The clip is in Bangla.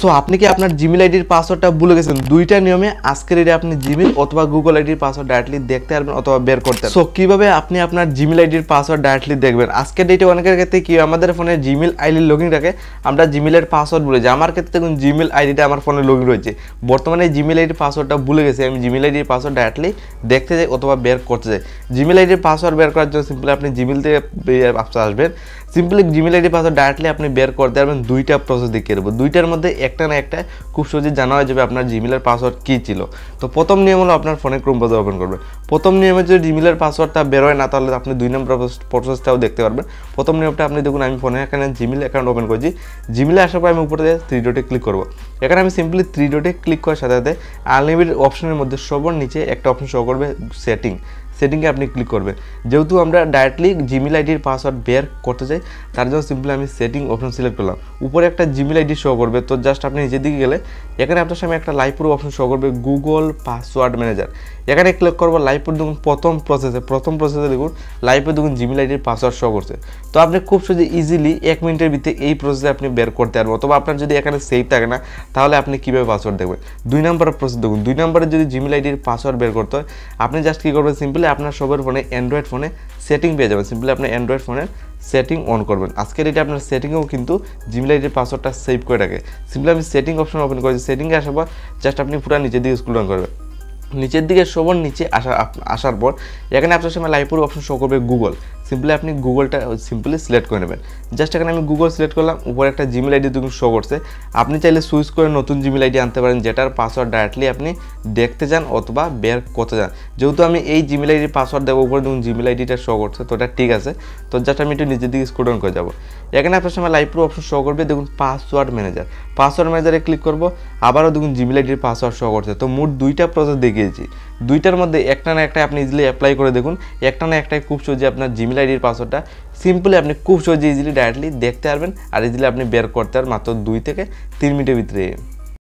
সো আপনি কি আপনার জিমেল আইডির পাসওয়ার্ডটা ভুলে গেছেন? দুইটা নিয়মে আজকের এটা আপনি জিমেল অথবা গুগল আইডির পাসওয়ার্ড ডাইরেক্টলি দেখতে পারবেন অথবা বের করতে পারবেন। সো কিভাবে আপনি আপনার জিমেল আইডির পাসওয়ার্ড ডাইরেক্টলি দেখবেন? আজকের ডেটে অনেকের ক্ষেত্রে কি আমাদের ফোনে জিমেল আইডির লগইন রাখে, আমরা জিমেলের পাসওয়ার্ড ভুলে যাই। আমার ক্ষেত্রে দেখুন জিমেল আইডিটা আমার ফোনে লগইন রয়েছে, বর্তমানে জিমেল আইডির পাসওয়ার্ডটা ভুলে গেছি। আমি জিমেল আইডির পাসওয়ার্ড ডাইরেক্টলি দেখতে যাই অথবা বের করতে যাই। জিমেল আইডির পাসওয়ার্ড বের করার জন্য সিম্পলি আপনি জিমেল থেকে আসবেন। সিম্পলি জিমেল আইডির পাসওয়ার্ড ডাইরেক্টলি আপনি বের করতে পারবেন। দুইটা প্রসেস দেখিয়ে দেবো, দুইটার মধ্যে একটা না একটা খুব সহজে জানা হয়ে যাবে আপনার জিমেলের পাসওয়ার্ড কী ছিল। তো প্রথম নিয়ম হলো আপনার ফোনে ক্রোম ব্রাউজার ওপেন করবেন। প্রথম নিয়মে যদি জিমেলের পাসওয়ার্ডটা বের হয় না, তাহলে আপনি 2 নম্বর প্রসেসটাও দেখতে পারবেন। প্রথম নিয়মটা আপনি দেখুন, আমি ফোনে এখানে জিমেল অ্যাকাউন্ট ওপেন করছি। জিমেলে আসার পর আমি উপরে 3 ডটে ক্লিক করবো। এখানে আমি সিম্পলি 3 ডটে ক্লিক করার সাথে সাথে আনলিমিটেড অপশনের মধ্যে সবার নিচে একটা অপশন শো করবে সেটিংয়ে আপনি ক্লিক করবেন। যেহেতু আমরা ডাইরেক্টলি জিমেল আইডির পাসওয়ার্ড বের করতে চাই, তার জন্য সিম্পলি আমি সেটিং অপশন সিলেক্ট করলাম। উপরে একটা জিমেল আইডি শো করবে, তো জাস্ট আপনি নিচের দিকে গেলে এখানে আপনার সামনে একটা লাইভ প্রুফ অপশন শো করবে, গুগল পাসওয়ার্ড ম্যানেজার। এখানে ক্লিক করবো। লাইভ প্রুফ দেখুন প্রথম প্রসেসে দেখুন লাইভ প্রুফ দেখুন জিমেল আইডির পাসওয়ার্ড শো করছে। তো আপনি খুব সহজে ইজিলি 1 মিনিটের ভিতরে এই প্রসেসে আপনি বের করতে পারবেন। অথবা আপনার যদি এখানে সেভ থাকে না, তাহলে আপনি কীভাবে পাসওয়ার্ড দেখবেন? 2 নম্বরের প্রসেস দেখুন। 2 নম্বরে যদি জিমেল আইডির পাসওয়ার্ড বের করতে হয়, আপনি জাস্ট কী করবেন? সিম্পলি আপনার সবার ফোনে অ্যান্ড্রয়েড ফোনে সেটিং পেয়ে যাবেন। সিম্পলি আপনি অ্যান্ড্রয়েড ফোনের সেটিং অন করবেন। আজকের এটা আপনার সেটিংয়েও কিন্তু জিমেল আইডির পাসওয়ার্ডটা সেভ করে রাখে। সিম্পলি আমি সেটিং অপশন ওপেন করেছি। সেটিংয়ে আসার পর জাস্ট আপনি পুরো নিচের দিকে স্ক্রল ডাউন করবেন। নিচের দিকে সবার নিচে আসার পর এখানে আপনার সামনে লাইভ প্রুফ অপশন শো করবে গুগল। সিম্পলি আপনি গুগলটা সিম্পলি সিলেক্ট করে নেবেন। জাস্ট এখানে আমি গুগল সিলেক্ট করলাম। উপরে একটা জিমেল আইডি দেখুন শো করছে। আপনি চাইলে সুইচ করে নতুন জিমেল আইডি আনতে পারেন, যেটার পাসওয়ার্ড ডাইরেক্টলি আপনি দেখতে চান অথবা বের করতে চান। যেহেতু আমি এই জিমেল আইডির পাসওয়ার্ড দেবো, উপরে দেখুন জিমেল আইডিটা শো করছে, তো এটা ঠিক আছে। তো জাস্ট আমি একটু নিচের দিকে স্ক্রল ডাউন করে যাবো। এখানে আপনার সামনে লাইভ প্রুফ অপশন শো করবে, দেখুন পাসওয়ার্ড ম্যানেজারে ক্লিক করবো। আবারও দেখুন জিমেল আইডির পাসওয়ার্ড শো করছে। তো মোট 2টা প্রসেস দেখিয়েছি। 2টার মধ্যে একটা না একটা আপনি ইজিলি অ্যাপ্লাই করে দেখুন। একটা না একটাই খুব সহজে আপনার জিমেল আইডির পাসওয়ার্ডটা সিম্পলি আপনি খুব সহজে ইজিলি ডাইরেক্টলি দেখতে পারবেন আর ইজিলি আপনি বের করতে পারবেন মাত্র 2 থেকে 3 মিনিটের ভিতরে।